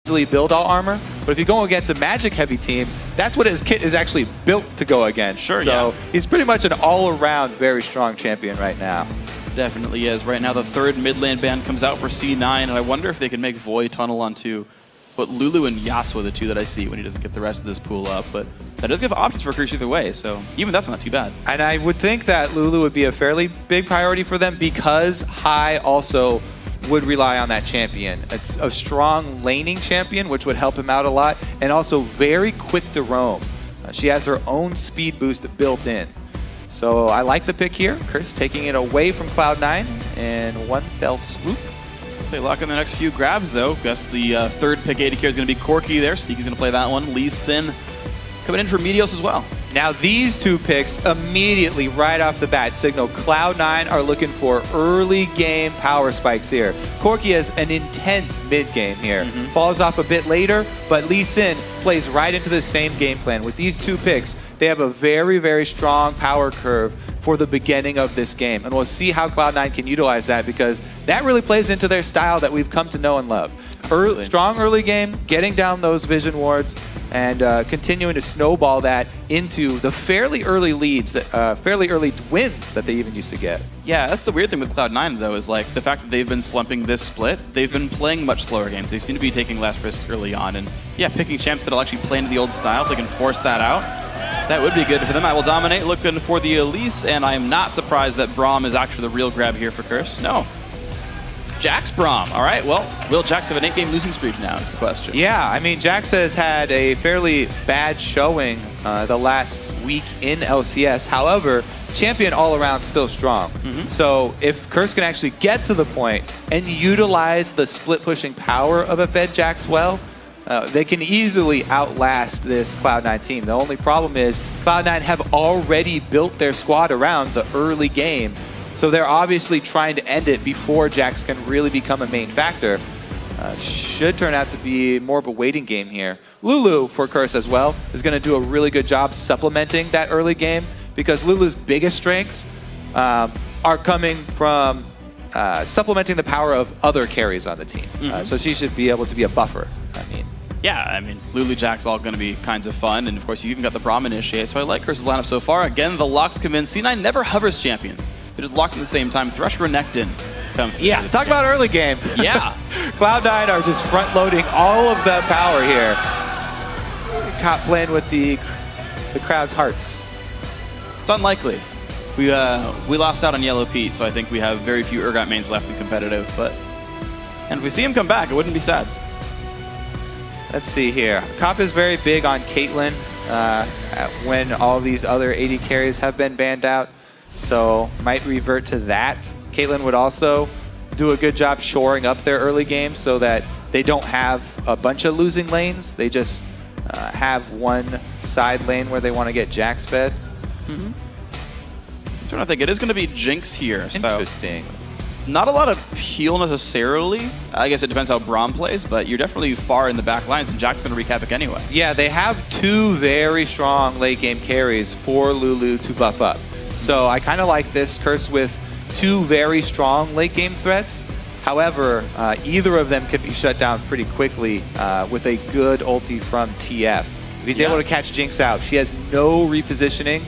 easily build all armor, but if you go against a magic heavy team, that's what his kit is actually built to go against. Sure, so yeah. he's pretty much an all-around very strong champion right now. Definitely is. Right now the third mid lane ban comes out for C9, and I wonder if they can make Void tunnel onto but Lulu and Yasuo are the two that I see when he doesn't get the rest of this pool up, but that does give options for Kirsch either way, so even that's not too bad. And I would think that Lulu would be a fairly big priority for them because Hai also would rely on that champion. It's a strong laning champion, which would help him out a lot, and also very quick to roam. She has her own speed boost built in. So I like the pick here. Kirsch taking it away from Cloud9 in one fell swoop. They lock in the next few grabs, though. Guess the third pick AD carry is going to be Corki there. Sneaky's going to play that one. Lee Sin coming in for Meteos as well. Now these two picks immediately, right off the bat, signal Cloud9 are looking for early game power spikes here. Corki has an intense mid game here. Falls off a bit later, but Lee Sin plays right into the same game plan. With these two picks, they have a very, very strong power curve for the beginning of this game. And we'll see how Cloud9 can utilize that because that really plays into their style that we've come to know and love. Strong early game, getting down those vision wards, and continuing to snowball that into the fairly early leads, fairly early wins that they even used to get. Yeah, that's the weird thing with Cloud9 though, is like the fact that they've been slumping this split, they've been playing much slower games. They seem to be taking less risk early on, and yeah, picking champs that'll actually play into the old style, if they can force that out, that would be good for them. I will dominate, looking for the Elise, and I am not surprised that Braum is actually the real grab here for Curse. No. Jax Braum. All right, well, will Jax have an 8-game losing streak now is the question. Yeah, I mean, Jax has had a fairly bad showing the last week in LCS. However, champion all around still strong. So if Curse can actually get to the point and utilize the split pushing power of a fed Jax well, they can easily outlast this Cloud9 team. The only problem is Cloud9 have already built their squad around the early game. So they're obviously trying to end it before Jax can really become a main factor. Should turn out to be more of a waiting game here. Lulu, for Curse as well, is going to do a really good job supplementing that early game because Lulu's biggest strengths are coming from supplementing the power of other carries on the team. So she should be able to be a buffer, Yeah, I mean, Lulu Jack's all going to be kinds of fun, and of course you even got the Braum initiate, so I like Curse's lineup so far. Again, the locks come in. C9 never hovers champions. They just locked at the same time. Thresh Renekton come. Yeah, talk about early game. Yeah. Cloud9 are just front-loading all of that power here. Caught playing with the crowd's hearts. It's unlikely. We lost out on Yellow Pete, so I think we have very few Urgot mains left in competitive, and if we see him come back, it wouldn't be sad. Let's see here. Comp is very big on Caitlyn when all these other AD carries have been banned out, so might revert to that. Caitlyn would also do a good job shoring up their early game so that they don't have a bunch of losing lanes. They just have one side lane where they want to get Jax fed. I'm trying to think. It is going to be Jinx here. Interesting. So not a lot of peel necessarily. I guess it depends how Braum plays, but you're definitely far in the back lines, and Jack's going to wreak havoc anyway. Yeah, they have two very strong late game carries for Lulu to buff up. So I kind of like this Curse with two very strong late game threats. However, either of them could be shut down pretty quickly with a good ulti from TF. If he's able to catch Jinx out, she has no repositioning.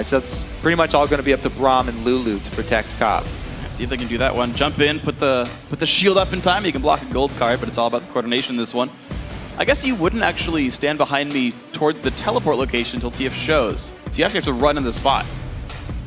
So it's pretty much all going to be up to Braum and Lulu to protect Cop. See if they can do that one. Jump in, put the shield up in time. You can block a gold card, but it's all about the coordination in this one. I guess you wouldn't actually stand behind me towards the teleport location until TF shows. So you actually have to run in the spot.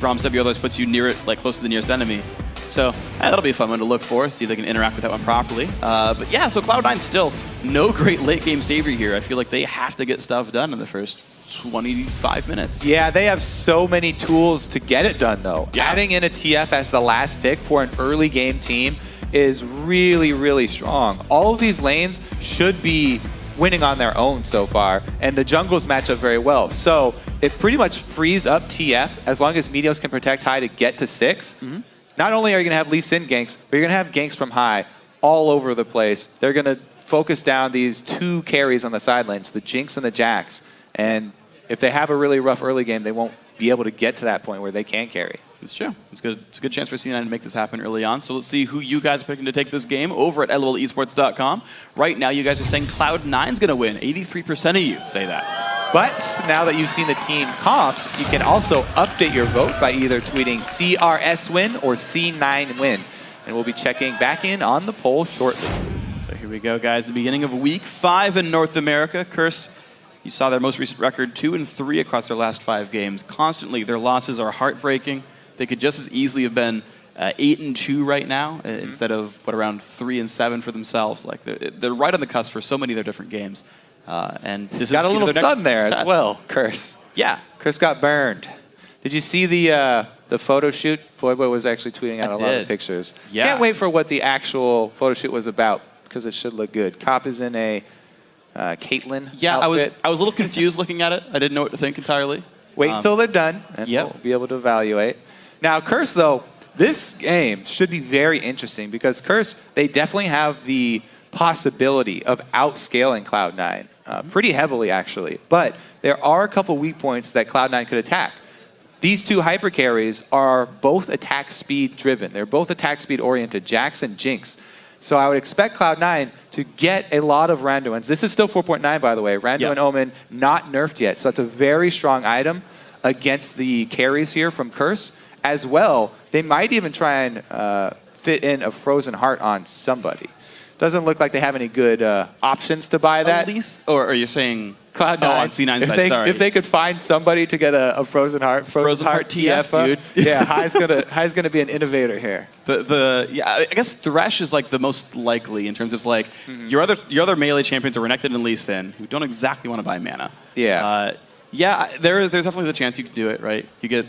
Braum's W otherwise puts you near it, like close to the nearest enemy. So that'll be a fun one to look for, see if they can interact with that one properly. But yeah, so Cloud9 still no great late game savior here. I feel like they have to get stuff done in the first 25 minutes. Yeah, they have so many tools to get it done though. Yeah. Adding in a TF as the last pick for an early game team is really, really strong. All of these lanes should be winning on their own so far, and the jungles match up very well. So it pretty much frees up TF as long as Meteos can protect Hai to get to 6. Not only are you going to have Lee Sin ganks, but you're going to have ganks from Hai all over the place. They're going to focus down these two carries on the side lanes, the Jinx and the Jax. And if they have a really rough early game, they won't be able to get to that point where they can carry. It's true. It's good. It's a good chance for C9 to make this happen early on. So let's see who you guys are picking to take this game over at lolesports.com. Right now, you guys are saying Cloud9's going to win. 83% of you say that. But now that you've seen the team comps, you can also update your vote by either tweeting CRS win or C9 win. And we'll be checking back in on the poll shortly. So here we go, guys. The beginning of week 5 in North America. Curse, you saw their most recent record, 2-3 across their last 5 games. Constantly, their losses are heartbreaking. They could just as easily have been 8-2 right now instead of around 3-7 for themselves. Like they're right on the cusp for so many of their different games. And this got a little sun there test. as well, Curse. Yeah, Curse got burned. Did you see the photo shoot? Voyboy was actually tweeting out a lot of pictures. Yeah. Can't wait for what the actual photo shoot was about because it should look good. Cop is in a Caitlyn outfit. I was a little confused looking at it. I didn't know what to think entirely. Wait until they're done, and we'll be able to evaluate. Now, Curse, though, this game should be very interesting because Curse, they definitely have the possibility of outscaling Cloud9 pretty heavily, actually. But there are a couple weak points that Cloud9 could attack. These two hyper carries are both attack speed driven. They're both attack speed oriented, Jax and Jinx. So I would expect Cloud9 to get a lot of Randuins. This is still 4.9, by the way. Randuin Omen not nerfed yet. So that's a very strong item against the carries here from Curse. As well, they might even try and fit in a Frozen Heart on somebody. Doesn't look like they have any good options to buy that. At least, or are you saying Cloud9 on C9 side? Sorry. If they could find somebody to get a Frozen Heart, Frozen Heart TF, dude. Yeah, High's gonna be an innovator here. I guess Thresh is like the most likely in terms of like your other melee champions are Renekton and Lee Sin, who don't exactly want to buy mana. Yeah. There's definitely the chance you could do it, right? You get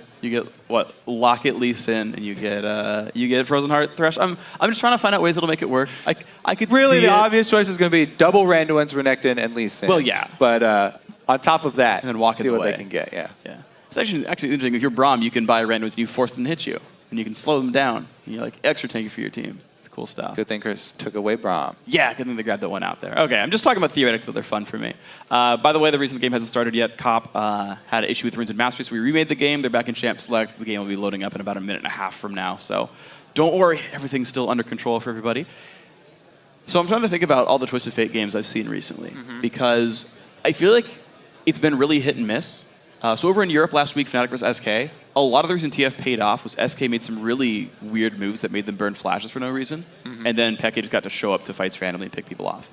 what, Locket, Lee Sin, and you get Frozen Heart Thresh. I'm just trying to find out ways that'll make it work. I could really see the obvious choice is going to be double Randuin's, Renekton, and Lee Sin. Well, yeah, but on top of that, and then walk it away. See what they can get. Yeah. It's actually interesting. If you're Braum, you can buy Randuins and you force them to hit you, and you can slow them down. And you're like extra tanky for your team. Cool stuff. Good thing Chris took away Braum. Yeah, good thing they grabbed that one out there. Okay, I'm just talking about theoretics that they're fun for me. By the way, the reason the game hasn't started yet, Cop had an issue with Runes and Mastery, so we remade the game. They're back in Champ Select. The game will be loading up in about a minute and a half from now. So don't worry, everything's still under control for everybody. So I'm trying to think about all the Twisted Fate games I've seen recently because I feel like it's been really hit and miss. So over in Europe last week, Fnatic versus SK, a lot of the reason TF paid off was SK made some really weird moves that made them burn flashes for no reason. And then Peke just got to show up to fights randomly and pick people off.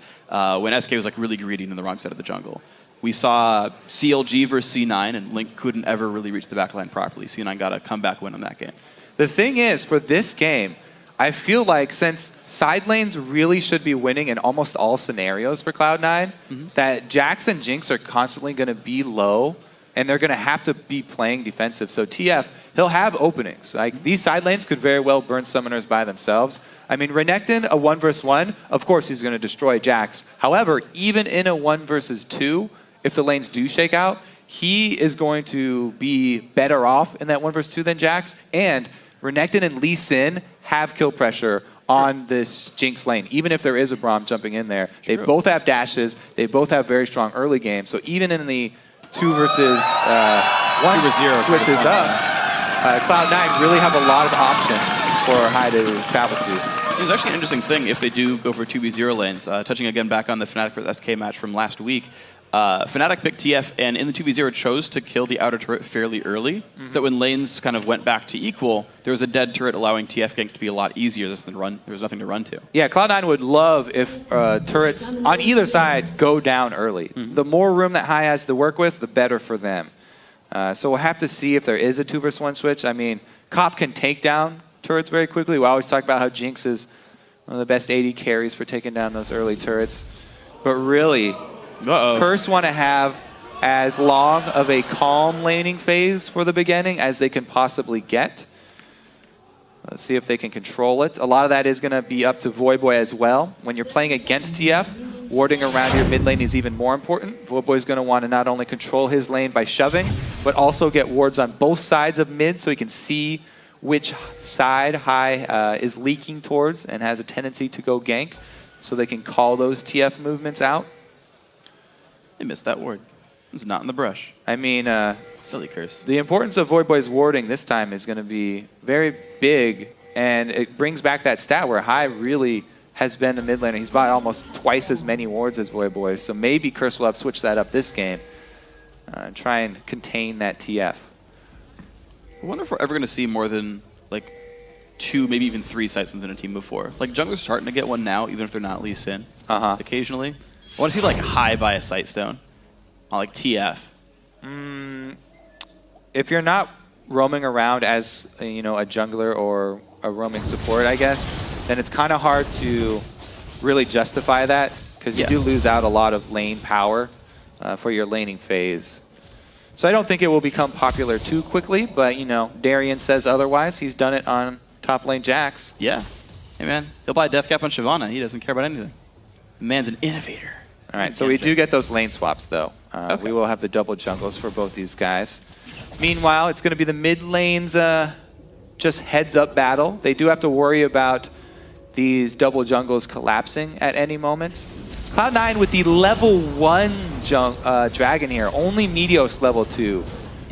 When SK was like really greedy and in the wrong side of the jungle. We saw CLG versus C9, and Link couldn't ever really reach the backline properly. C9 got a comeback win on that game. The thing is, for this game, I feel like since side lanes really should be winning in almost all scenarios for Cloud9, that Jax and Jinx are constantly going to be low, and they're going to have to be playing defensive. So TF, he'll have openings. Like these side lanes could very well burn summoners by themselves. I mean, Renekton, a 1 versus 1, of course he's going to destroy Jax. However, even in a 1 versus 2, if the lanes do shake out, he is going to be better off in that 1 versus 2 than Jax. And Renekton and Lee Sin have kill pressure on this Jinx lane, even if there is a Braum jumping in there. They both have dashes. They both have very strong early game. So even in the 2 versus 1 versus 0 switches up, Cloud9 really have a lot of options for High to travel to. It's actually an interesting thing if they do go for 2v0 lanes. Touching again back on the Fnatic vs SK match from last week, Fnatic picked TF, and in the 2v0 chose to kill the outer turret fairly early, so that when lanes kind of went back to equal, there was a dead turret allowing TF ganks to be a lot easier. There was nothing to run to. Yeah, Cloud9 would love if turrets on either side go down early. The more room that High has to work with, the better for them. So we'll have to see if there is a 2 versus 1 switch. I mean, Cop can take down turrets very quickly. We always talk about how Jinx is one of the best AD carries for taking down those early turrets. But really, Curse want to have as long of a calm laning phase for the beginning as they can possibly get. Let's see if they can control it. A lot of that is going to be up to Voyboy as well. When you're playing against TF, warding around your mid lane is even more important. Voyboy's going to want to not only control his lane by shoving, but also get wards on both sides of mid so he can see which side High is leaking towards and has a tendency to go gank, so they can call those TF movements out. They missed that ward. It's not in the brush. I mean, Silly Curse. the importance of Void Boy's warding this time is going to be very big, and it brings back that stat where High really has been the mid laner. He's bought almost twice as many wards as Void Boy, so maybe Curse will have switched that up this game and try and contain that TF. I wonder if we're ever going to see more than like 2, maybe even 3 sight stones in a team before. Like junglers are starting to get one now, even if they're not Lee Sin. Occasionally, I want to see like High by a sight stone on like TF. If you're not roaming around as a jungler or a roaming support, I guess, then it's kind of hard to really justify that because you do lose out a lot of lane power for your laning phase. So I don't think it will become popular too quickly, but Darian says otherwise. He's done it on top lane Jax. Yeah. Hey man, he'll buy Death Cap on Shyvana. He doesn't care about anything. The man's an innovator. All right, so we do get those lane swaps though. We will have the double jungles for both these guys. Meanwhile, it's going to be the mid lanes just heads up battle. They do have to worry about these double jungles collapsing at any moment. Cloud9 with the level 1 dragon here, only Meteos level 2.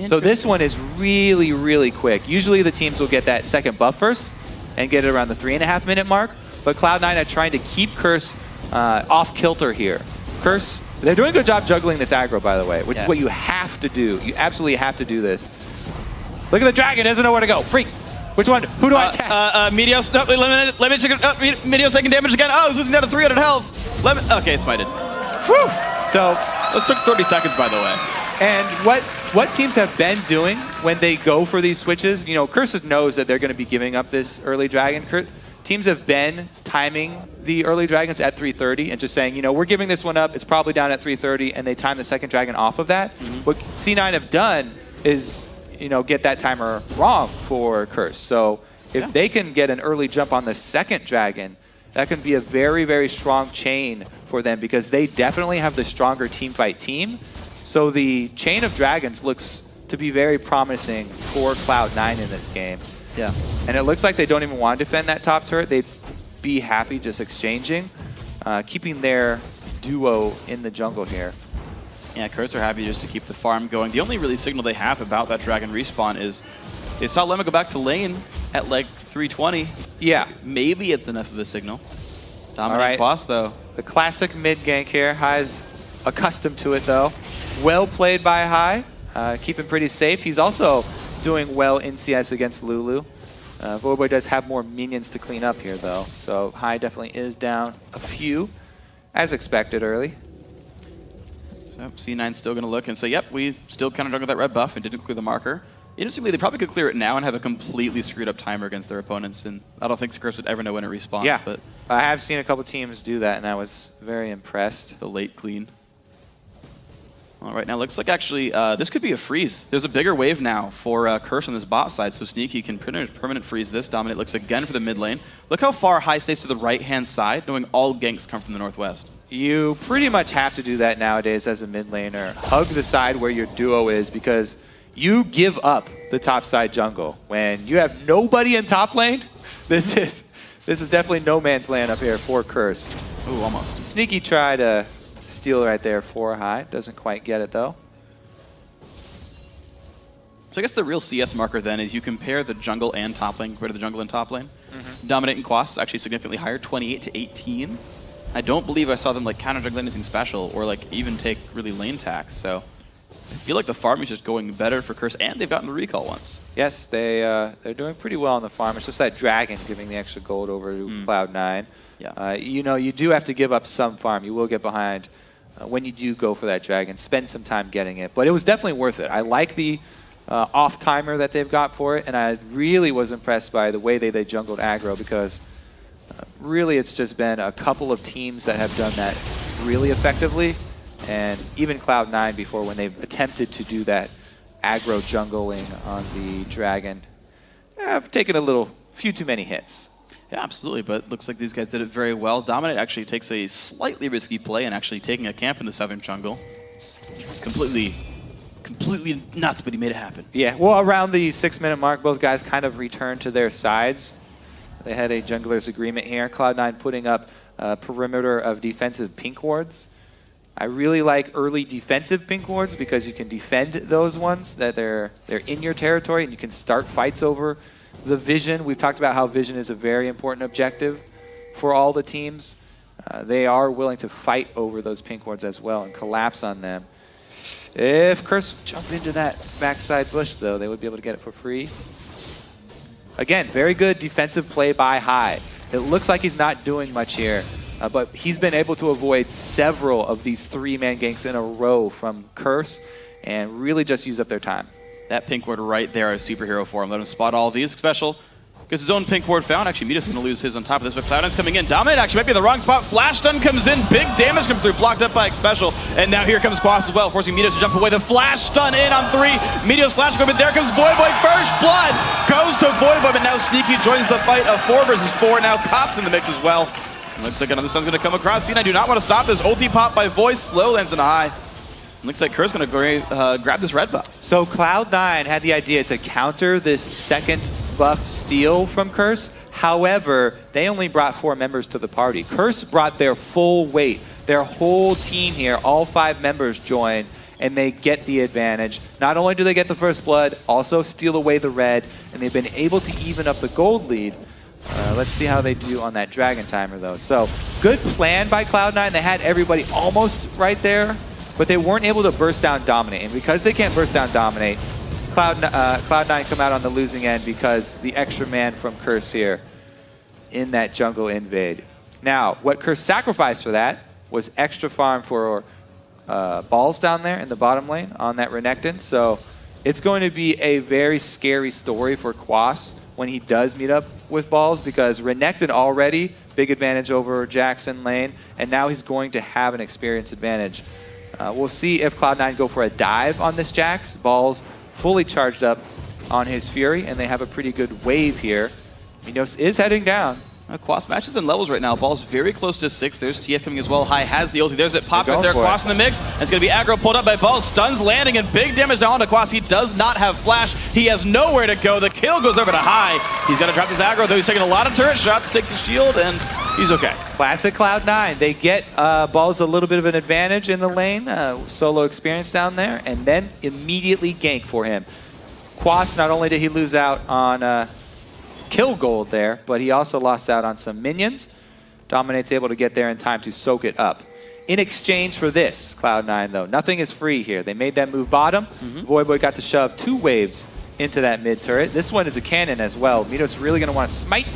So this one is really, really quick. Usually the teams will get that second buff first and get it around the 3.5 minute mark, but Cloud9 are trying to keep Curse off kilter here. Curse, they're doing a good job juggling this aggro, by the way, which is what you have to do. You absolutely have to do this. Look at the dragon, doesn't know where to go. Freak! Which one? Who do I attack? Meteos, no, Meteos taking damage again. Oh, he's losing down to 300 health. Okay, smited. Whew. So, those took 30 seconds, by the way. And what teams have been doing when they go for these switches, Curses knows that they're going to be giving up this early dragon. Teams have been timing the early dragons at 330 and just saying, we're giving this one up, it's probably down at 330, and they time the second dragon off of that. What C9 have done is, get that timer wrong for Curse. So if they can get an early jump on the second dragon, that can be a very, very strong chain for them because they definitely have the stronger teamfight team. So the chain of dragons looks to be very promising for Cloud9 in this game. Yeah. And it looks like they don't even want to defend that top turret. They'd be happy just exchanging, keeping their duo in the jungle here. Yeah, Curse are happy just to keep the farm going. The only really signal they have about that dragon respawn is they saw Lemma go back to lane at like 320. Yeah. Maybe it's enough of a signal. Dominant boss, though. The classic mid gank here. High's accustomed to it, though. Well played by High. Keeping pretty safe. He's also doing well in CS against Lulu. Void Boy does have more minions to clean up here, though. So High definitely is down a few, as expected early. So C9's still going to look and say, yep, we still kind of jungled that red buff and didn't clear the marker. Interestingly, they probably could clear it now and have a completely screwed up timer against their opponents, and I don't think Curse would ever know when it respawns. Yeah, but I have seen a couple teams do that, and I was very impressed. The late clean. All right, now looks like actually this could be a freeze. There's a bigger wave now for Curse on this bot side, so Sneaky can permanent freeze this. Dominate looks again for the mid lane. Look how far High stays to the right-hand side, knowing all ganks come from the northwest. You pretty much have to do that nowadays as a mid laner. Hug the side where your duo is because you give up the top side jungle. When you have nobody in top lane, this is definitely no man's land up here for Curse. Ooh, almost. Sneaky tried to steal right there for High. Doesn't quite get it, though. So I guess the real CS marker then is you compare the jungle and top lane, compared to the jungle and top lane. Dominate and Quas actually significantly higher, 28 to 18. I don't believe I saw them like counter jungle anything special or like even take really lane tax. So I feel like the farm is just going better for Curse, and they've gotten the recall once. Yes, they're doing pretty well on the farm. It's just that dragon giving the extra gold over to Cloud9. Yeah. You do have to give up some farm. You will get behind when you do go for that dragon. Spend some time getting it, but it was definitely worth it. I like the off timer that they've got for it, and I really was impressed by the way they jungled aggro because really it's just been a couple of teams that have done that really effectively, and even Cloud9 before when they've attempted to do that aggro jungling on the dragon have taken a few too many hits. Yeah, absolutely, but looks like these guys did it very well. Dominate actually takes a slightly risky play and actually taking a camp in the southern jungle. Completely nuts, but he made it happen. Yeah, well, around the 6-minute mark, both guys kind of returned to their sides. They had a jungler's agreement here. Cloud9 putting up a perimeter of defensive pink wards. I really like early defensive pink wards because you can defend those ones that they're in your territory, and you can start fights over the vision. We've talked about how vision is a very important objective for all the teams. They are willing to fight over those pink wards as well and collapse on them. If Curse jumped into that backside bush, though, they would be able to get it for free. Again, very good defensive play by High. It looks like he's not doing much here. But he's been able to avoid several of these 3-man ganks in a row from Curse and really just use up their time. That pink ward right there is superhero for him. Let him spot all of these. Special gets his own pink ward found. Actually, Mita's going to lose his on top of this, but Cloud9's coming in. Dominate actually might be in the wrong spot. Flash stun comes in. Big damage comes through. Blocked up by Special. And now here comes Quas as well, forcing Mitos to jump away. The flash stun in on 3. Mitos flash go, but there comes Voyboy. First blood goes to Voyboy, but now Sneaky joins the fight of 4 versus 4. Now Cop's in the mix as well. Looks like another stun's going to come across. C9 do not want to stop this. Ulti pop by Voice. Slow lands in a High. Looks like Curse going to grab this red buff. So Cloud9 had the idea to counter this second buff steal from Curse. However, they only brought 4 members to the party. Curse brought their full weight. Their whole team here, all 5 members join, and they get the advantage. Not only do they get the first blood, also steal away the red, and they've been able to even up the gold lead. Let's see how they do on that Dragon Timer, though. So, good plan by Cloud9. They had everybody almost right there, but they weren't able to burst down Dominate. And because they can't burst down Dominate, Cloud9 come out on the losing end because the extra man from Curse here in that jungle invade. Now, what Curse sacrificed for that was extra farm for balls down there in the bottom lane on that Renekton. So, it's going to be a very scary story for Quas when he does meet up with balls, because Renekton already big advantage over Jackson lane, and now he's going to have an experience advantage. We'll see if Cloud9 go for a dive on this Jax. Balls fully charged up on his Fury, and they have a pretty good wave here. Minos is heading down. Quas matches in levels right now. Ball's very close to 6. There's TF coming as well. High has the ulti. There's it pop right there. Quas in the mix. And it's going to be aggro pulled up by Balls. Stuns landing and big damage down onto Quas. He does not have flash. He has nowhere to go. The kill goes over to High. He's going to drop this aggro, though he's taking a lot of turret shots. Takes his shield, and he's okay. Classic Cloud9. They get Balls a little bit of an advantage in the lane. Solo experience down there. And then immediately gank for him. Quas, not only did he lose out on kill gold there, but he also lost out on some minions. Dominate's able to get there in time to soak it up. In exchange for this, Cloud9, though, nothing is free here. They made that move bottom. Voyboy got to shove 2 waves into that mid turret. This one is a cannon as well. Mitos really going to want to smite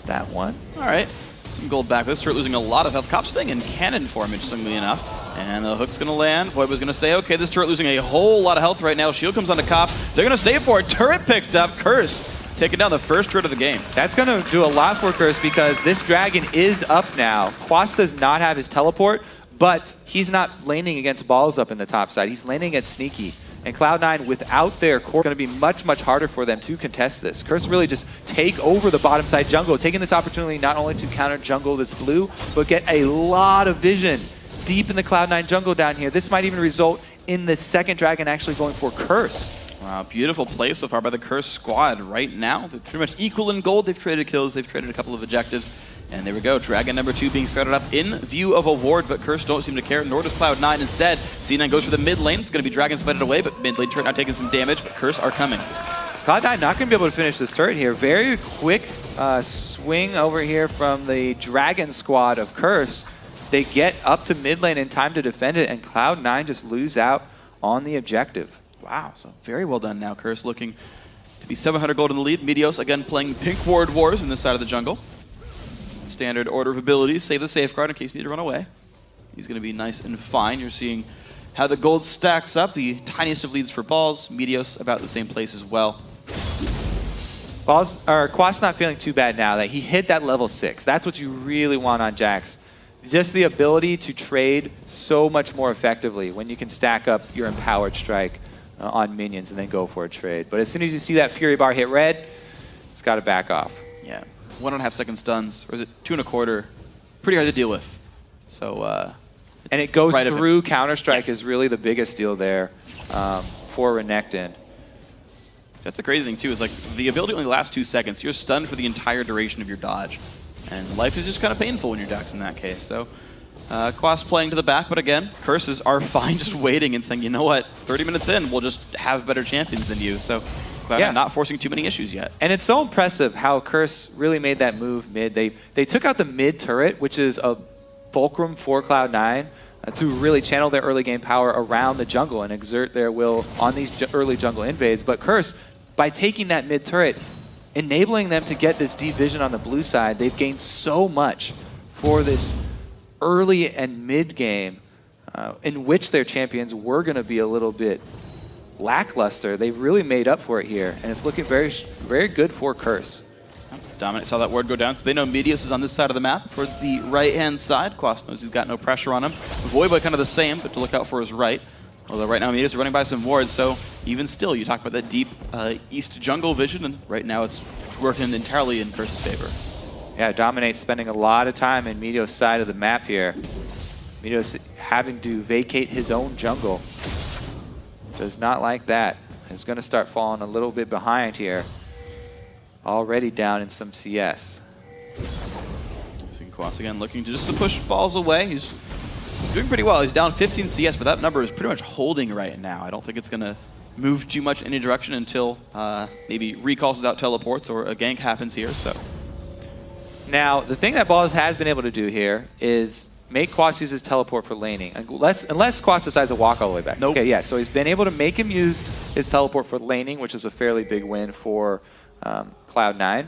that one. All right, some gold back. This turret losing a lot of health. Cop staying in cannon form, interestingly enough. And the hook's going to land. Voyboy's going to stay okay. This turret losing a whole lot of health right now. Shield comes onto Cop. They're going to stay for it. Turret picked up. Curse taking down the first turret of the game. That's going to do a lot for Curse because this dragon is up now. Quas does not have his teleport, but he's not laning against Balls up in the top side. He's laning at Sneaky. And Cloud9, without their core, going to be much, much harder for them to contest this. Curse really just take over the bottom side jungle, taking this opportunity not only to counter jungle that's blue, but get a lot of vision deep in the Cloud9 jungle down here. This might even result in the second dragon actually going for Curse. Wow, beautiful play so far by the Curse squad right now. They're pretty much equal in gold. They've traded kills. They've traded a couple of objectives. And there we go. Dragon number 2 being started up in view of a ward, but Curse don't seem to care, nor does Cloud9 instead. C9 goes for the mid lane. It's going to be Dragon spited away, but mid lane turret now taking some damage, but Curse are coming. Cloud9 not going to be able to finish this turret here. Very quick swing over here from the Dragon squad of Curse. They get up to mid lane in time to defend it, and Cloud9 just lose out on the objective. Wow, so very well done now. Curse looking to be 700 gold in the lead. Meteos again playing Pink Ward Wars in this side of the jungle. Standard order of abilities. Save the safeguard in case you need to run away. He's going to be nice and fine. You're seeing how the gold stacks up. The tiniest of leads for Balls. Meteos about the same place as well. Quas not feeling too bad now that he hit that level 6. That's what you really want on Jax. Just the ability to trade so much more effectively when you can stack up your Empowered Strike on minions and then go for a trade. But as soon as you see that Fury bar hit red, it's got to back off. Yeah, 1.5 second stuns, or is it 2.25? Pretty hard to deal with. So, and it goes through Counter-Strike is really the biggest deal there for Renekton. That's the crazy thing too, is like the ability only lasts 2 seconds. You're stunned for the entire duration of your dodge. And life is just kind of painful when you're Jax in that case. So Quas playing to the back, but again, Curses are fine just waiting and saying, you know what, 30 minutes in, we'll just have better champions than you. So Cloud9 not forcing too many issues yet. And it's so impressive how Curse really made that move mid. They took out the mid turret, which is a fulcrum for Cloud9, to really channel their early game power around the jungle and exert their will on these early jungle invades. But Curse, by taking that mid turret, enabling them to get this deep vision on the blue side, they've gained so much for this early and mid game in which their champions were going to be a little bit lackluster. They've really made up for it here, and it's looking very, very good for Curse. Dominant saw that ward go down, so they know Meteos is on this side of the map, towards the right-hand side. Quas knows he's got no pressure on him. Voyboy kind of the same, but to look out for his right. Although right now Meteos is running by some wards, so even still, you talk about that deep east jungle vision, and right now it's working entirely in Curse's favor. Yeah, Dominate's spending a lot of time in Meteos' side of the map here. Meteos having to vacate his own jungle. Does not like that. Is going to start falling a little bit behind here. Already down in some CS. Seeing Quas again looking to push balls away. He's doing pretty well. He's down 15 CS, but that number is pretty much holding right now. I don't think it's going to move too much in any direction until maybe recalls without teleports or a gank happens here. So now, the thing that Balls has been able to do here is make Quas use his teleport for laning, unless Quas decides to walk all the way back. Nope. Okay, yeah, so he's been able to make him use his teleport for laning, which is a fairly big win for Cloud9.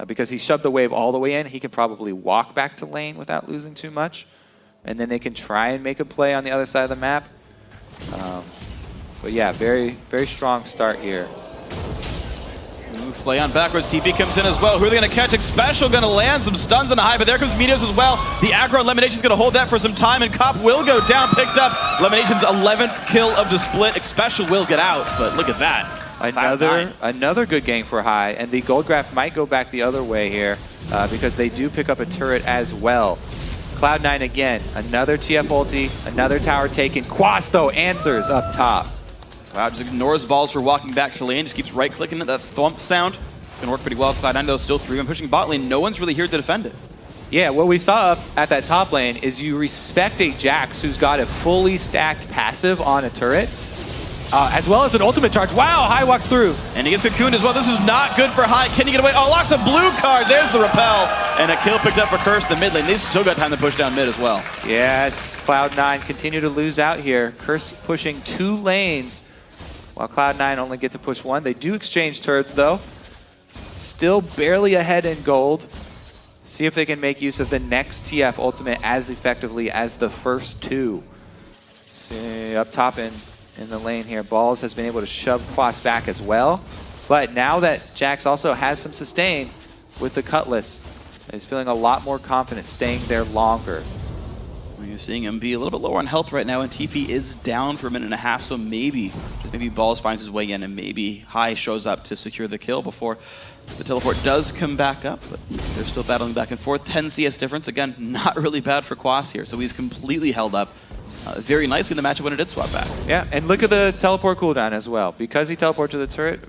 Because he shoved the wave all the way in, he can probably walk back to lane without losing too much. And then they can try and make a play on the other side of the map. But yeah, very, very strong start here. Play on backwards. TP comes in as well. Who are they going to catch? Xpecial going to land some stuns on the high, but there comes Meteos as well. The aggro Elimination's going to hold that for some time, and Cop will go down, picked up. Elimination's 11th kill of the split. Xpecial will get out, but look at that. Another good game for High, and the gold graph might go back the other way here because they do pick up a turret as well. Cloud9 again, another TF ulti, another tower taken. Quas though answers up top. Wow, just ignores balls for walking back to lane, just keeps right-clicking at that thump sound. It's going to work pretty well. Cloud9 though still 3-1 pushing bot lane. No one's really here to defend it. Yeah, what we saw up at that top lane is you respect a Jax who's got a fully stacked passive on a turret, as well as an ultimate charge. Wow, High walks through. And he gets cocooned as well. This is not good for High. Can he get away? Oh, locks a blue card. There's the repel. And a kill picked up for Curse the mid lane. They've still got time to push down mid as well. Yes, Cloud9 continue to lose out here. Curse pushing 2 lanes, while Cloud9 only get to push 1. They do exchange turrets though. Still barely ahead in gold. See if they can make use of the next TF ultimate as effectively as the first 2. See, up top in the lane here, Balls has been able to shove Quas back as well. But now that Jax also has some sustain with the Cutlass, he's feeling a lot more confident staying there longer. You're seeing him be a little bit lower on health right now, and TP is down for a minute and a half, so maybe Balls finds his way in, and maybe High shows up to secure the kill before the teleport does come back up, but they're still battling back and forth. 10 CS difference, again, not really bad for Quas here, so he's completely held up very nicely in the matchup when it did swap back. Yeah, and look at the teleport cooldown as well. Because he teleported to the turret,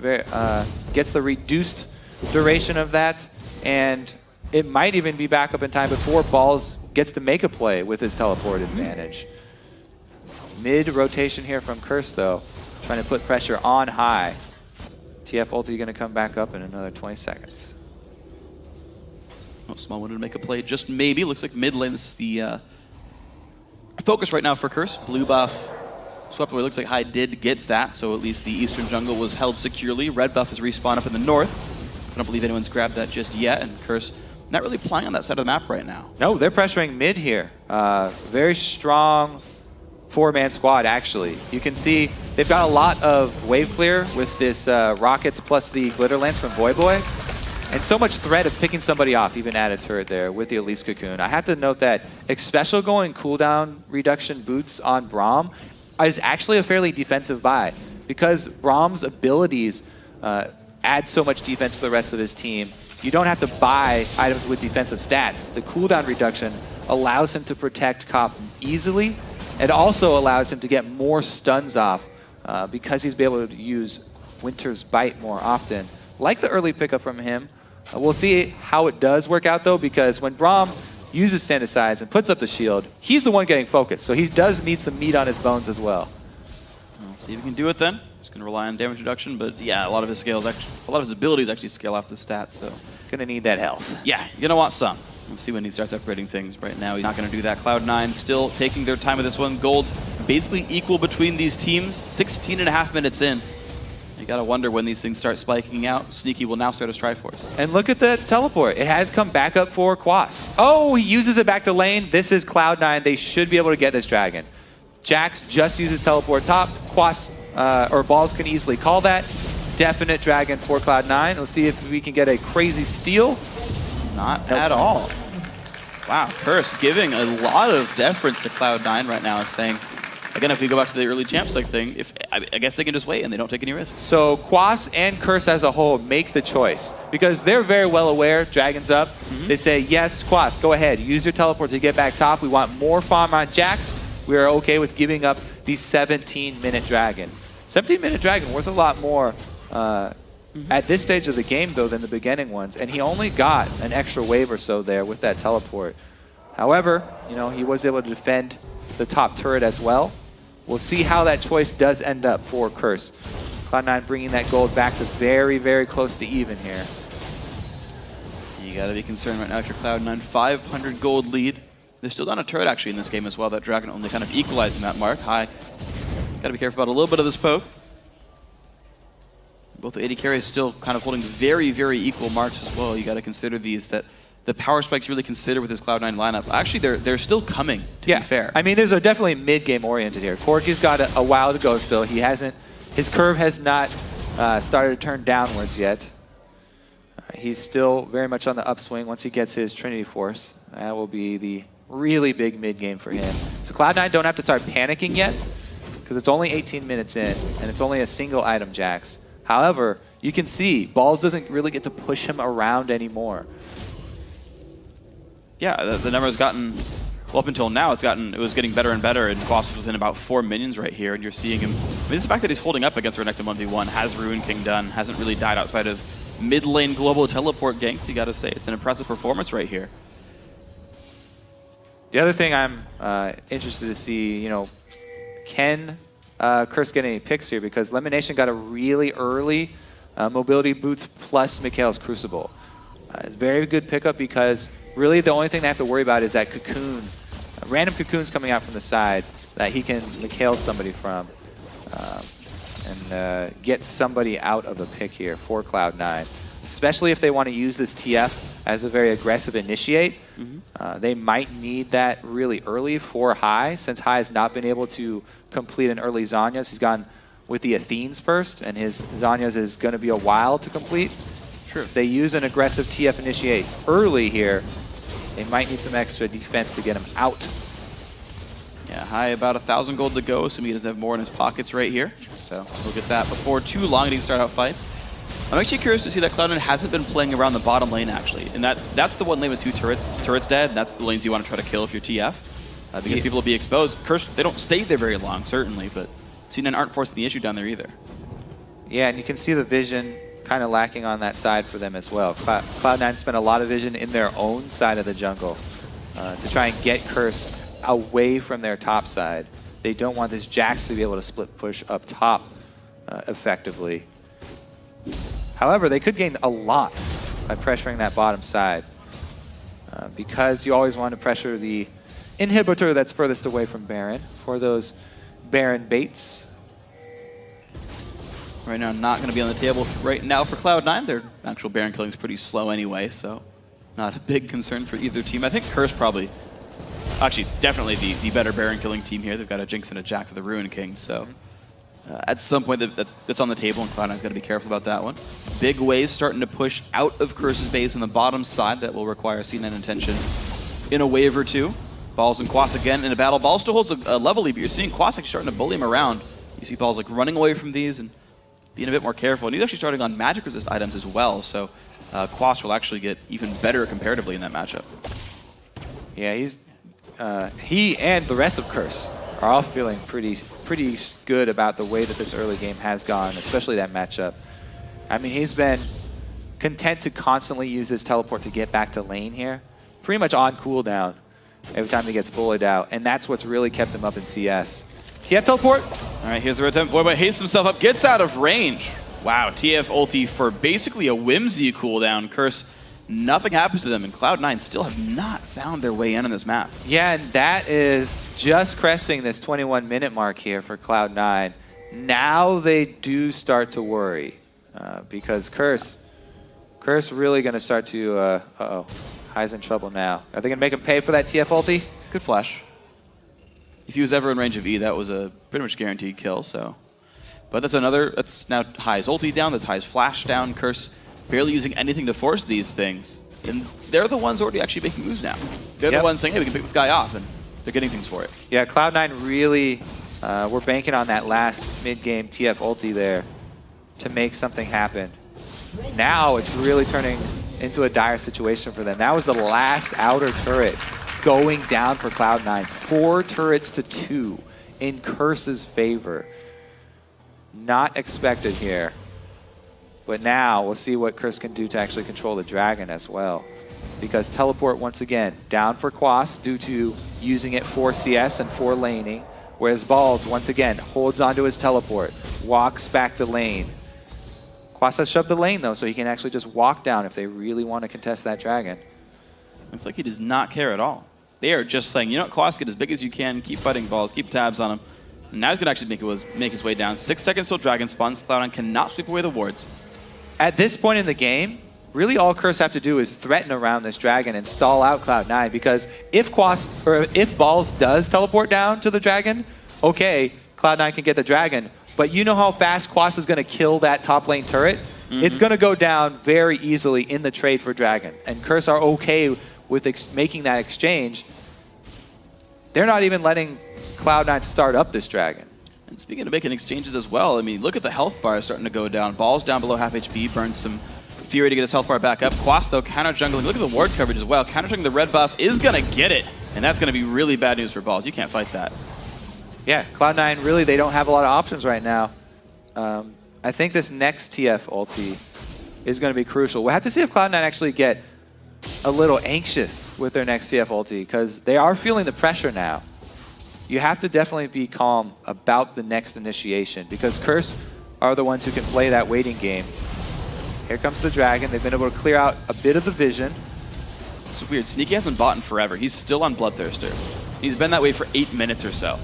gets the reduced duration of that, and it might even be back up in time before Balls gets to make a play with his teleport advantage. Mid rotation here from Curse though, trying to put pressure on High. TF ulti going to come back up in another 20 seconds. Oh, Small wanted to make a play, just maybe. Looks like mid lane is the focus right now for Curse. Blue buff swept away. Looks like High did get that, so at least the eastern jungle was held securely. Red buff is respawned up in the north. I don't believe anyone's grabbed that just yet, and Curse not really playing on that side of the map right now. No, they're pressuring mid here. Very strong 4-man squad, actually. You can see they've got a lot of wave clear with this Rockets plus the Glitter Lance from Voyboy. And so much threat of picking somebody off, even at a turret there with the Elise Cocoon. I have to note that Xpecial going cooldown reduction boots on Braum is actually a fairly defensive buy, because Braum's abilities add so much defense to the rest of his team. You don't have to buy items with defensive stats. The cooldown reduction allows him to protect Cop easily, and also allows him to get more stuns off because he's able to use Winter's Bite more often. Like the early pickup from him. We'll see how it does work out though, because when Braum uses stand asides and puts up the shield, he's the one getting focused. So he does need some meat on his bones as well. We'll see if he can do it then. He's going to rely on damage reduction, but yeah, a lot of his abilities actually scale off the stats. So Gonna need that health. yeah, you're gonna want some. We'll see when he starts upgrading things. Right now, he's not going to do that. Cloud9 still taking their time with this one. Gold basically equal between these teams. 16.5 minutes in. You got to wonder when these things start spiking out. Sneaky will now start his Triforce. And look at the teleport. It has come back up for Quas. Oh, he uses it back to lane. This is Cloud9. They should be able to get this dragon. Jax just uses teleport top. Quas or Balls can easily call that. Definite dragon for Cloud9. Let's see if we can get a crazy steal. Not at all. Wow, Curse giving a lot of deference to Cloud9 right now, saying, again, if we go back to the early champs like thing, I guess they can just wait and they don't take any risks. So Quas and Curse as a whole make the choice because they're very well aware Dragon's up. They say, yes, Quas, go ahead. Use your teleport to get back top. We want more farm on Jax. We are okay with giving up the 17-minute Dragon. 17-minute Dragon worth a lot more at this stage of the game, though, than the beginning ones. And he only got an extra wave or so there with that teleport. However, you know, he was able to defend the top turret as well. We'll see how that choice does end up for Curse. Cloud9 bringing that gold back to very, very close to even here. You got to be concerned right now if you're Cloud9. 500 gold lead. They're still down a turret actually in this game as well. That Dragon only kind of equalizing that mark. High. Got to be careful about a little bit of this poke. Both the AD carries still kind of holding very, very equal marks as well. You got to consider these, that the power spikes really consider with this Cloud9 lineup. Actually, they're still coming, to be fair. I mean, there's definitely mid-game oriented here. Corki's got a while to go still. He hasn't, his curve has not started to turn downwards yet. He's still very much on the upswing once he gets his Trinity Force. That will be the really big mid-game for him. So Cloud9 don't have to start panicking yet because it's only 18 minutes in and it's only a single item Jax. However, you can see Balls doesn't really get to push him around anymore. Yeah, the number has gotten, well, up until now, it was getting better and better, and Quas was within about 4 minions right here, and you're seeing him. I mean, it's the fact that he's holding up against Renekton 1v1, has Ruin King done, hasn't really died outside of mid lane global teleport ganks. You got to say, it's an impressive performance right here. The other thing I'm interested to see, you know, can Curse get any picks here? Because Lemonation got a really early mobility boots plus Mikhail's Crucible. It's a very good pickup because really the only thing they have to worry about is that cocoon, random cocoons coming out from the side that he can Mikhail somebody from and get somebody out of a pick here for Cloud9. Especially if they want to use this TF as a very aggressive initiate. They might need that really early for High, since High has not been able to complete an early Zhonya's. He's gone with the Athenes first, and his Zhonya's is going to be a while to complete. True. If they use an aggressive TF initiate early here, they might need some extra defense to get him out. Yeah, High about 1,000 gold to go, so he doesn't have more in his pockets right here. So we'll get that before too long and he can start out fights. I'm actually curious to see that Cloud9 hasn't been playing around the bottom lane, actually. And that's the one lane with 2 turrets dead, and that's the lanes you want to try to kill if you're TF. Because people will be exposed. Curse, they don't stay there very long, certainly, but C9 aren't forcing the issue down there either. Yeah, and you can see the vision kind of lacking on that side for them as well. Cloud9 spent a lot of vision in their own side of the jungle to try and get Curse away from their top side. They don't want this Jax to be able to split push up top effectively. However, they could gain a lot by pressuring that bottom side because you always want to pressure the inhibitor that's furthest away from Baron for those Baron baits. Right now, not going to be on the table right now for Cloud9. Their actual Baron killing is pretty slow anyway, so not a big concern for either team. I think Curse probably, actually, definitely the better Baron killing team here. They've got a Jinx and a Jack to the Ruin King, so at some point that's on the table, and Cloud9's got to be careful about that one. Big waves starting to push out of Curse's base on the bottom side. That will require C9 intention in a wave or two. Balls and Quas again in a battle. Balls still holds a level lead, but you're seeing Quas actually starting to bully him around. You see Balls like running away from these and being a bit more careful. And he's actually starting on magic resist items as well, so Quas will actually get even better comparatively in that matchup. Yeah, he and the rest of Curse are all feeling pretty good about the way that this early game has gone, especially that matchup. I mean, he's been content to constantly use his teleport to get back to lane here. pretty much on cooldown every time he gets bullied out, and that's what's really kept him up in CS. TF teleport. All right, here's the attempt. Voidboy hastes himself up, gets out of range. Wow, TF ulti for basically a whimsy cooldown. Curse, nothing happens to them, and Cloud9 still have not found their way in on this map. Yeah, and that is just cresting this 21-minute mark here for Cloud9. Now they do start to worry because Curse really going to start to, uh-oh, High's in trouble now. Are they going to make him pay for that TF ulti? Good flash. If he was ever in range of E, that was a pretty much guaranteed kill, so. But that's now High's ulti down, that's High's flash down, Curse barely using anything to force these things. And they're the ones already actually making moves now. They're the ones saying, hey, we can pick this guy off, and they're getting things for it. Yeah, Cloud9 really, we're banking on that last mid-game TF ulti there to make something happen. Now it's really turning into a dire situation for them. That was the last outer turret going down for Cloud9. 4 turrets to 2 in Curse's favor. Not expected here. But now we'll see what Curse can do to actually control the dragon as well. Because teleport once again down for Quas due to using it for CS and for laning. Whereas Balls once again holds onto his teleport, walks back the lane. Quas has shoved the lane though, so he can actually just walk down if they really want to contest that dragon. It's like he does not care at all. They are just saying, you know what, Quas, get as big as you can, keep fighting Balls, keep tabs on him. And now he's going to actually make his way down. 6 seconds till dragon spawns. Cloud9 cannot sweep away the wards. At this point in the game, really all Curse have to do is threaten around this dragon and stall out Cloud9, because if Balls does teleport down to the dragon, okay, Cloud9 can get the dragon, but you know how fast Quas is going to kill that top lane turret? It's going to go down very easily in the trade for dragon, and Curse are okay with making that exchange. They're not even letting Cloud9 start up this dragon. And speaking of making exchanges as well, I mean, look at the health bar starting to go down. Balls down below half HP, burns some Fury to get his health bar back up. Quas, though, counter-jungling. Look at the ward coverage as well. Counter-jungling the red buff is going to get it, and that's going to be really bad news for Balls. You can't fight that. Yeah, Cloud9, really, they don't have a lot of options right now. I think this next TF ulti is going to be crucial. We'll have to see if Cloud9 actually get a little anxious with their next TF ulti, because they are feeling the pressure now. You have to definitely be calm about the next initiation, because Curse are the ones who can play that waiting game. Here comes the dragon. They've been able to clear out a bit of the vision. It's weird. Sneaky hasn't bought in forever. He's still on Bloodthirster. He's been that way for 8 minutes or so.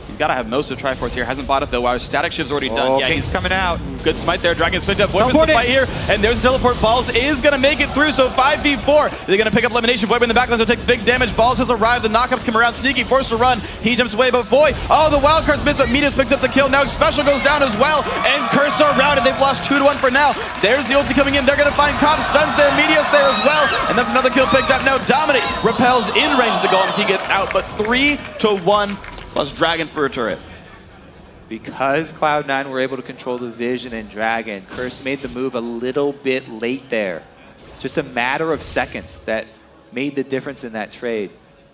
He's got to have most of Triforce here. Hasn't bought it though. Wow, Static Shift's already done. Yeah, he's coming out. Good smite there. Dragon's picked up. Voidman's in the fight here. And there's teleport. Balls is going to make it through. So 5v4. They're going to pick up elimination. Voidman in the backline, so takes big damage. Balls has arrived. The knockups come around. Sneaky forced to run. He jumps away, but Void. Oh, the wild card's missed, but Meteos picks up the kill. Now Special goes down as well. And Curse are routed. They've lost 2-1 for now. There's the ulti coming in. They're going to find Cobb. Stuns there. Meteos there as well. And that's another kill picked up. Now Dominate repels in range of the golems. He gets out, but 3-1 plus Dragon for a turret. Because Cloud9 were able to control the vision and dragon, Curse made the move a little bit late there. Just a matter of seconds that made the difference in that trade.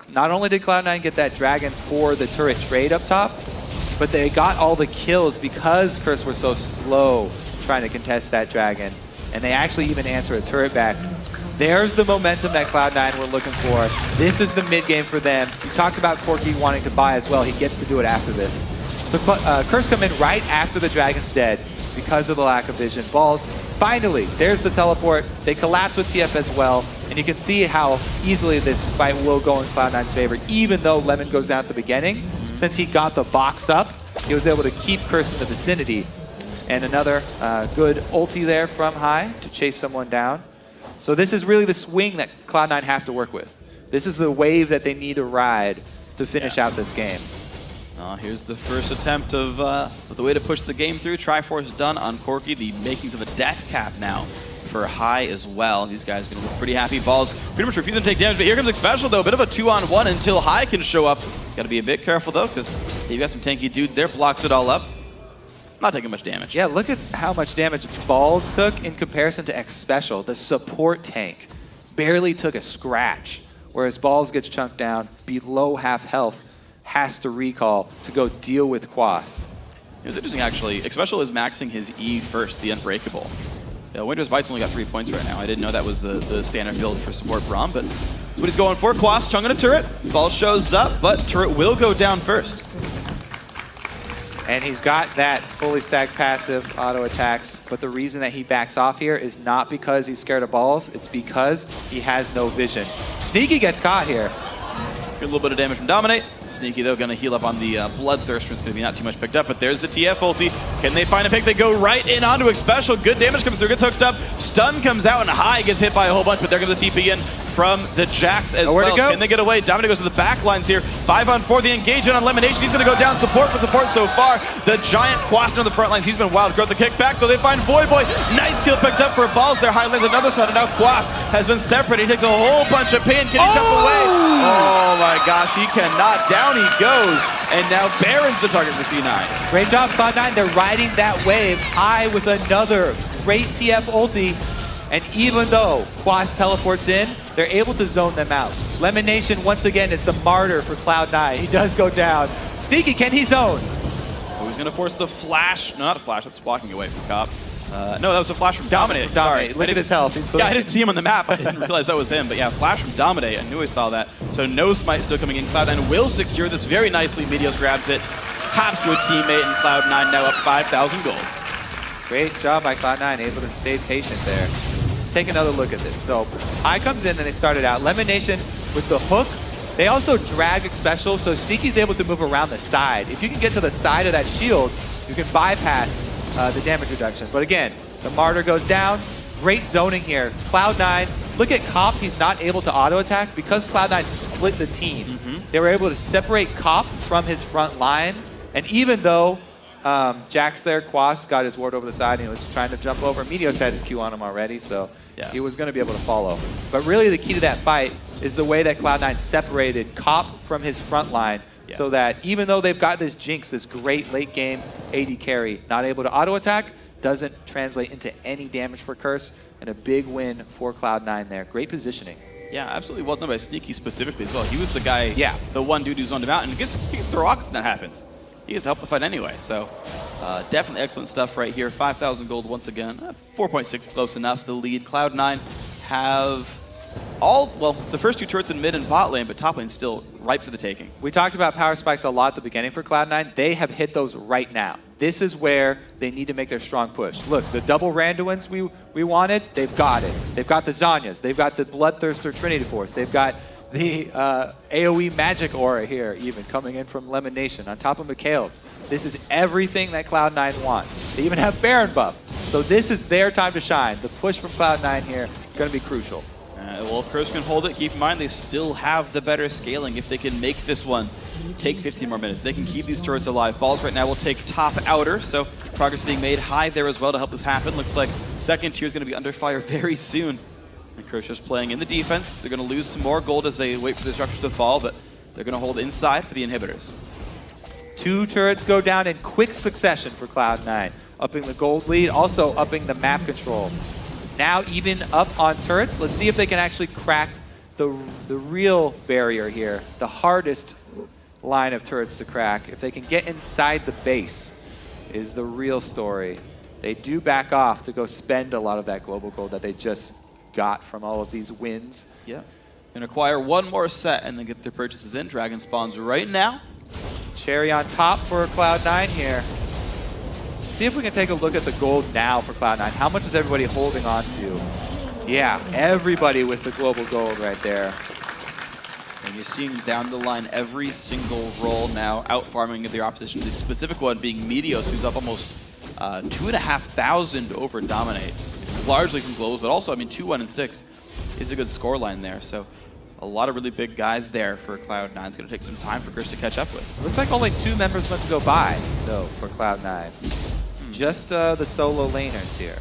Not only did Cloud9 get that dragon for the turret trade up top, but they got all the kills because Curse were so slow trying to contest that dragon. And they actually even answered a turret back. There's the momentum that Cloud9 were looking for. This is the mid game for them. You talked about Corki wanting to buy as well. He gets to do it after this. So Curse come in right after the dragon's dead because of the lack of vision. Balls, finally, there's the teleport. They collapse with TF as well, and you can see how easily this fight will go in Cloud9's favor, even though Lemon goes down at the beginning. Since he got the box up, he was able to keep Curse in the vicinity. And another good ulti there from High to chase someone down. So this is really the swing that Cloud9 have to work with. This is the wave that they need to ride to finish out this game. Here's the first attempt of the way to push the game through. Triforce done on Corki. The makings of a death cap now for High as well. These guys are going to look pretty happy. Balls pretty much refusing to take damage, but here comes Special though. A bit of a 2-on-1 until High can show up. Got to be a bit careful though, because you've got some tanky dudes there. Blocks it all up. Not taking much damage. Yeah, look at how much damage Balls took in comparison to X Special. The support tank barely took a scratch, whereas Balls gets chunked down below half health. Has to recall to go deal with Quas. It was interesting actually. X Special is maxing his E first, the Unbreakable. Winter's Bite's only got 3 points right now. I didn't know that was the standard build for support Braum, but what he's going for. Quas chunking a turret. Ball shows up, but turret will go down first. And he's got that fully stacked passive auto attacks, but the reason that he backs off here is not because he's scared of balls, it's because he has no vision. Sneaky gets caught here. Get a little bit of damage from Dominate. Sneaky, though, going to heal up on the Bloodthirster. It's going to be not too much picked up, but there's the TF ulti. Can they find a pick? They go right in onto a special. Good damage comes through, gets hooked up. Stun comes out, and High gets hit by a whole bunch, but there goes the TP in from the Jax as well. Can they get away? Dominate goes to the back lines here. 5-on-4, the engagement on Elimination. He's going to go down. Support for support so far. The giant Quas on the front lines. He's been wild. Growth the kickback, though they find Voyboy. Nice kill picked up for balls there. High lands another shot, and now Quas has been separated. He takes a whole bunch of pain. Can he jump away? Oh my gosh, he cannot. Down he goes. And now Baron's the target for C9. Great job, Cloud9. They're riding that wave. High with another great TF ulti. And even though Quas teleports in, they're able to zone them out. Lemonation, once again, is the martyr for Cloud9. He does go down. Sneaky, can he zone? Oh, he's going to force the flash. No, not a flash. That's walking away from Cop. No, that was a flash from Dominate. Dominate. Look at his health. Yeah, I didn't see him on the map. I didn't realize that was him. But yeah, flash from Dominate. I knew I saw that. So no smite still coming in. Cloud9 will secure this very nicely. Meteos grabs it. Hops to a teammate, and Cloud9 now up 5,000 gold. Great job by Cloud9, able to stay patient there. Let's take another look at this. So High comes in and they started out. Lemonation with the hook. They also drag special, so Sneaky's able to move around the side. If you can get to the side of that shield, you can bypass the damage reduction. But again, the Martyr goes down. Great zoning here. Cloud9, look at Cop. He's not able to auto attack because Cloud9 split the team. They were able to separate Cop from his front line. And even though Jax there, Quas got his ward over the side and he was trying to jump over, Meteos had his Q on him already, so yeah, he was going to be able to follow. But really the key to that fight is the way that Cloud9 separated Cop from his front line, so that even though they've got this Jinx, this great late game AD carry, not able to auto attack, doesn't translate into any damage for Curse, and a big win for Cloud9 there. Great positioning. Yeah, absolutely well done by Sneaky specifically as well. He was the guy, the one dude who zoned him out, and he gets the rockets when that happens. He has to help the fight anyway, so definitely excellent stuff right here. 5,000 gold once again. 4.6 close enough. The lead. Cloud9 have the first two turrets in mid and bot lane, but top lane still ripe for the taking. We talked about power spikes a lot at the beginning for Cloud9. They have hit those right now. This is where they need to make their strong push. Look, the double Randuins we wanted, they've got it. They've got the Zhonya's. They've got the Bloodthirster Trinity Force. They've got the AoE magic aura here, even coming in from Lemonation on top of Mikhail's. This is everything that Cloud9 wants. They even have Baron buff. So this is their time to shine. The push from Cloud9 here is going to be crucial. Well, if Curse can hold it, keep in mind they still have the better scaling. If they can make this one take 15 more minutes, they can keep these turrets alive. Balls right now will take top outer, so progress being made high there as well to help this happen. Looks like second tier is going to be under fire very soon. And Curse just playing in the defense. They're going to lose some more gold as they wait for the structures to fall, but they're going to hold inside for the inhibitors. 2 turrets go down in quick succession for Cloud9, upping the gold lead, also upping the map control. Now even up on turrets. Let's see if they can actually crack the real barrier here, the hardest line of turrets to crack. If they can get inside the base is the real story. They do back off to go spend a lot of that global gold that they just got from all of these wins. Yeah. And acquire one more set and then get their purchases in. Dragon spawns right now. Cherry on top for Cloud9 here. See if we can take a look at the gold now for Cloud9. How much is everybody holding on to? Yeah, everybody with the global gold right there. And you're seeing down the line every single roll now out farming of their opposition. The specific one being Meteos, who's up almost 2,500 over Dominate. Largely from globals, but also, I mean, 2-1 and 6 is a good scoreline there. So a lot of really big guys there for Cloud9. It's going to take some time for Curse to catch up with. Looks like only 2 members must go by, though, for Cloud9. Just the solo laners here.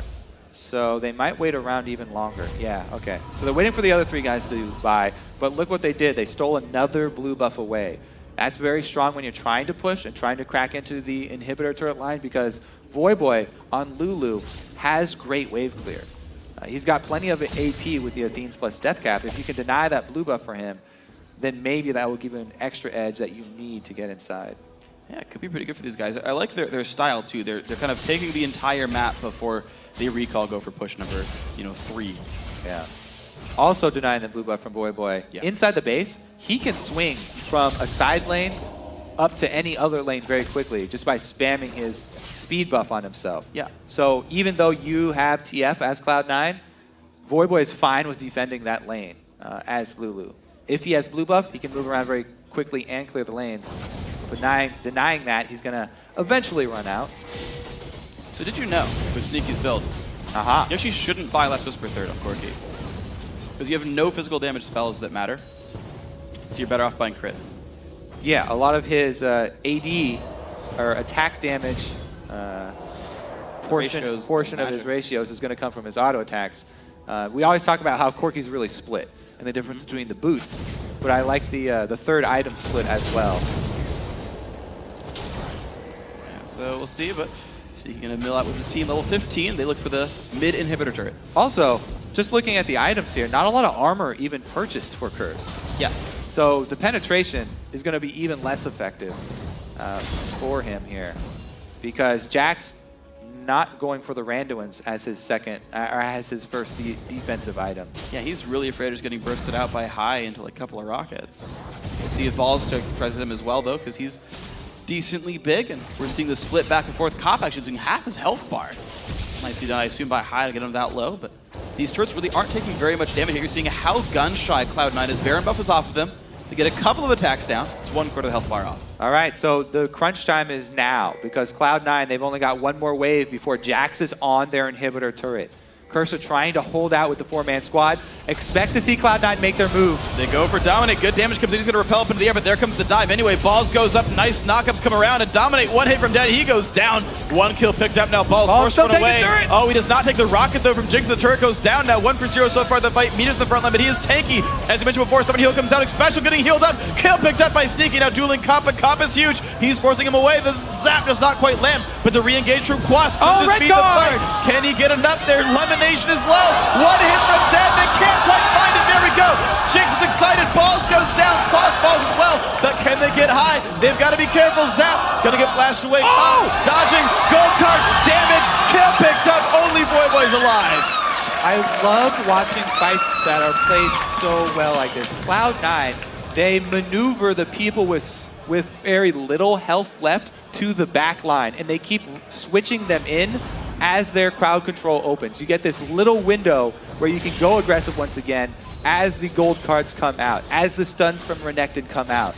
So they might wait around even longer. Yeah, okay. So they're waiting for the other 3 guys to buy, but look what they did. They stole another blue buff away. That's very strong when you're trying to push and trying to crack into the inhibitor turret line, because Voyboy on Lulu has great wave clear. He's got plenty of AP with the Athenes plus Death Cap. If you can deny that blue buff for him, then maybe that will give you an extra edge that you need to get inside. Yeah, it could be pretty good for these guys. I like their style too. They're kind of taking the entire map before they recall, go for push number 3. Yeah. Also denying the blue buff from Boy. Yeah. Inside the base, he can swing from a side lane up to any other lane very quickly just by spamming his speed buff on himself. Yeah. So even though you have TF as Cloud9, Boy is fine with defending that lane as Lulu. If he has blue buff, he can move around very quickly and clear the lanes. But denying that, he's going to eventually run out. So did you know, with Sneaky's build, you actually shouldn't buy Last Whisper third on Corki? Because you have no physical damage spells that matter. So you're better off buying crit. Yeah, a lot of his AD, or attack damage portion of his ratios is going to come from his auto attacks. We always talk about how Corki's really split and the difference between the boots, but I like the third item split as well. Yeah, so we'll see, but he's going to mill out with his team level 15. They look for the mid inhibitor turret. Also, just looking at the items here, not a lot of armor even purchased for Curse. Yeah. So the penetration is going to be even less effective for him here, because Jack's not going for the Randuins as his second, or as his first defensive item. Yeah, he's really afraid of just getting bursted out by High into like a couple of rockets. We'll see if Balls to present him as well, though, because he's decently big, and we're seeing the split back and forth. Cop actually using half his health bar. Might be done, I assume, by High to get him that low, but these turrets really aren't taking very much damage here. You're seeing how gun-shy Cloud9 is. Baron buff is off of them. They get a couple of attacks down. It's 1/4 of the health bar off. All right, so the crunch time is now, because Cloud9, they've only got one more wave before Jax is on their inhibitor turret. Cursor trying to hold out with the 4-man squad. Expect to see Cloud9 make their move. They go for Dominate. Good damage comes in. He's going to repel up into the air, but there comes the dive. Anyway, Balls goes up. Nice knockups come around, and Dominate. One hit from Dead. He goes down. One kill picked up. Now Balls forced to run away. Oh, he does not take the rocket, though, from Jinx. The turret goes down. Now 1-for-0 so far. The fight. Meters in the front line, but he is tanky. As I mentioned before, Summon Heal comes out. Special getting healed up. Kill picked up by Sneaky. Now dueling Cop, but Cop is huge. He's forcing him away. The zap does not quite land, but the re-engage from Quas could just beat the fight. Can he get enough there? Lemonation is low. One hit from Dead. They can't quite find it. There we go. Jinx is excited. Balls goes down. Quas falls as well. But can they get High? They've got to be careful. Zap gonna get flashed away. Oh! Dodging. Gold card. Damage. Kill picked up. Only Boy's alive. I love watching fights that are played so well like this. Cloud9, they maneuver the people with very little health left to the back line, and they keep switching them in as their crowd control opens. You get this little window where you can go aggressive once again as the gold cards come out, as the stuns from Renekton come out.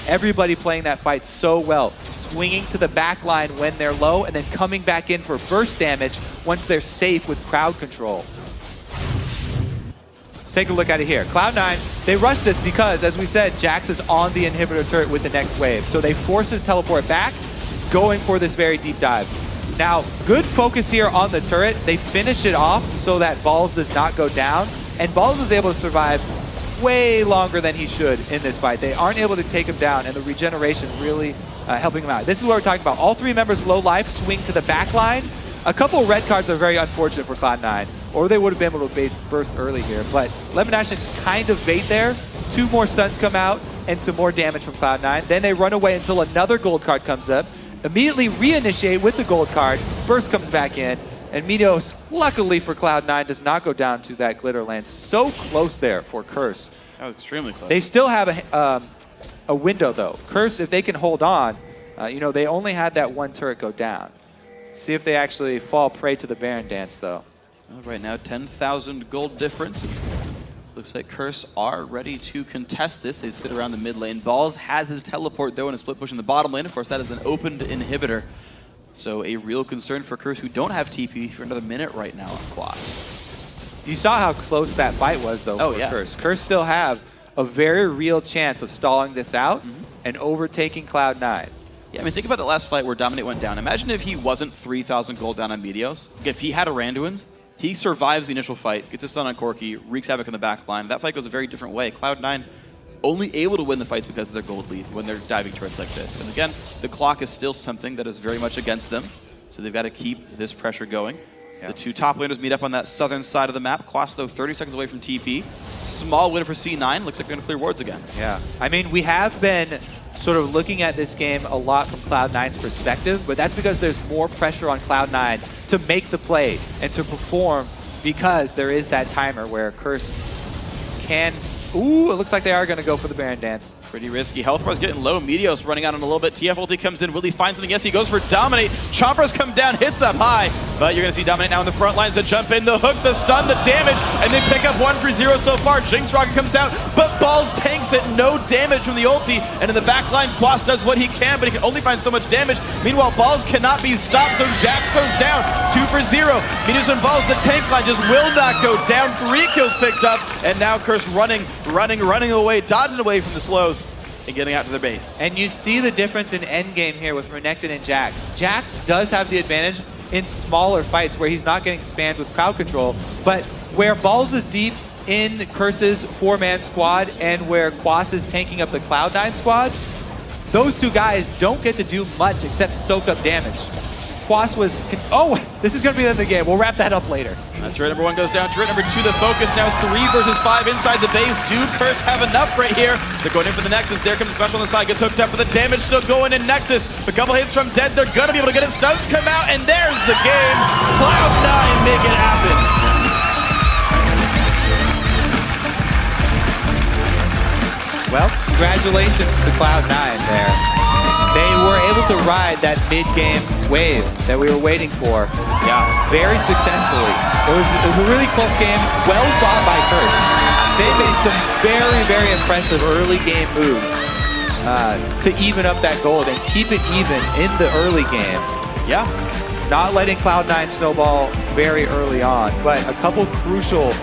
Everybody playing that fight so well, swinging to the back line when they're low, and then coming back in for burst damage once they're safe with crowd control. Let's take a look at it here. Cloud9, they rushed this because, as we said, Jax is on the inhibitor turret with the next wave. So they force his teleport back, going for this very deep dive. Now, good focus here on the turret. They finish it off so that Balls does not go down, and Balls was able to survive way longer than he should in this fight. They aren't able to take him down, and the regeneration really helping him out. This is what we're talking about. All three members low life swing to the back line. A couple red cards are very unfortunate for Cloud9, or they would have been able to burst early here, but Lemonation kind of bait there. 2 more stuns come out, and some more damage from Cloud9. Then they run away until another gold card comes up. Immediately reinitiate with the gold card. Burst comes back in, and Minos, luckily for Cloud9, does not go down to that glitter lance. So close there for Curse. That was extremely close. They still have a window, though. Curse, if they can hold on, you know, they only had that one turret go down. See if they actually fall prey to the Baron dance, though. Well, right now, 10,000 gold difference. Looks like Curse are ready to contest this. They sit around the mid lane. Balls has his teleport, though, and a split push in the bottom lane. Of course, that is an opened inhibitor. So a real concern for Curse, who don't have TP for another minute right now on Quas. You saw how close that fight was, though, for Curse. Curse still have a very real chance of stalling this out and overtaking Cloud9. Yeah, I mean, think about the last fight where Dominate went down. Imagine if he wasn't 3,000 gold down on Meteos. If he had a Randuin's, he survives the initial fight, gets a stun on Corki, wreaks havoc in the back line. That fight goes a very different way. Cloud9 only able to win the fights because of their gold lead when they're diving turrets like this. And again, the clock is still something that is very much against them, so they've got to keep this pressure going. Yeah. The 2 top laners meet up on that southern side of the map. Quas, though, 30 seconds away from TP. Small win for C9. Looks like they're going to clear wards again. Yeah. I mean, we have been sort of looking at this game a lot from Cloud9's perspective, but that's because there's more pressure on Cloud9 to make the play and to perform, because there is that timer where Curse can... Ooh, it looks like they are going to go for the Baron Dance. Pretty risky. Health bar's getting low. Meteos running out in a little bit. TF ulti comes in. Will he find something? Yes, he goes for Dominate. Chomper's come down, hits up high. But you're going to see Dominate now in the front lines to jump in. The hook, the stun, the damage. And they pick up 1-3-0 so far. Jinx Rocket comes out, but Balls tanks it. No damage from the ulti. And in the back line, Quas does what he can, but he can only find so much damage. Meanwhile, Balls cannot be stopped, so Jax goes down. 2-0. Meteos and Balls, the tank line just will not go down. 3 kills picked up. And now Curse running away, dodging away from the slows. And getting out to their base. And you see the difference in endgame here with Renekton and Jax. Jax does have the advantage in smaller fights where he's not getting spammed with crowd control, but where Balls is deep in Curse's 4-man squad and where Quas is tanking up the Cloud9 squad, those two guys don't get to do much except soak up damage. Quas was... Oh, this is going to be the end of the game. We'll wrap that up later. Turret number 1 goes down. Turret number 2, the focus now 3 versus 5 inside the base. Do Curse have enough right here? They're going in for the Nexus. There comes the special on the side. Gets hooked up, but the damage still going in Nexus. A couple hits from Dead. They're going to be able to get it. Stuns come out, and there's the game. Cloud9 make it happen. Well, congratulations to Cloud9 there. They were able to ride that mid-game wave that we were waiting for. Yeah. Very successfully. It was a really close game, well fought by Curse. They made some very, very impressive early game moves to even up that gold and keep it even in the early game. Yeah. Not letting Cloud9 snowball very early on, but a couple crucial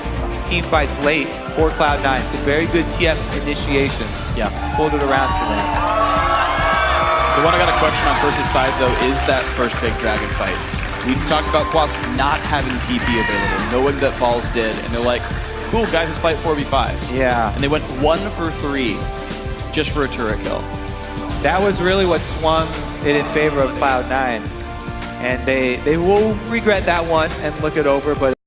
team fights late for Cloud9. Some very good TF initiations. Yeah. Pulled it around for them. The one I got a question on Curse's side, though, is that first big dragon fight. We talked about Quas not having TP available, knowing that Balls did, and they're like, cool, guys, let's fight 4v5. Yeah. And they went 1 for 3 just for a turret kill. That was really what swung it in favor of Cloud9. And they will regret that one and look it over, but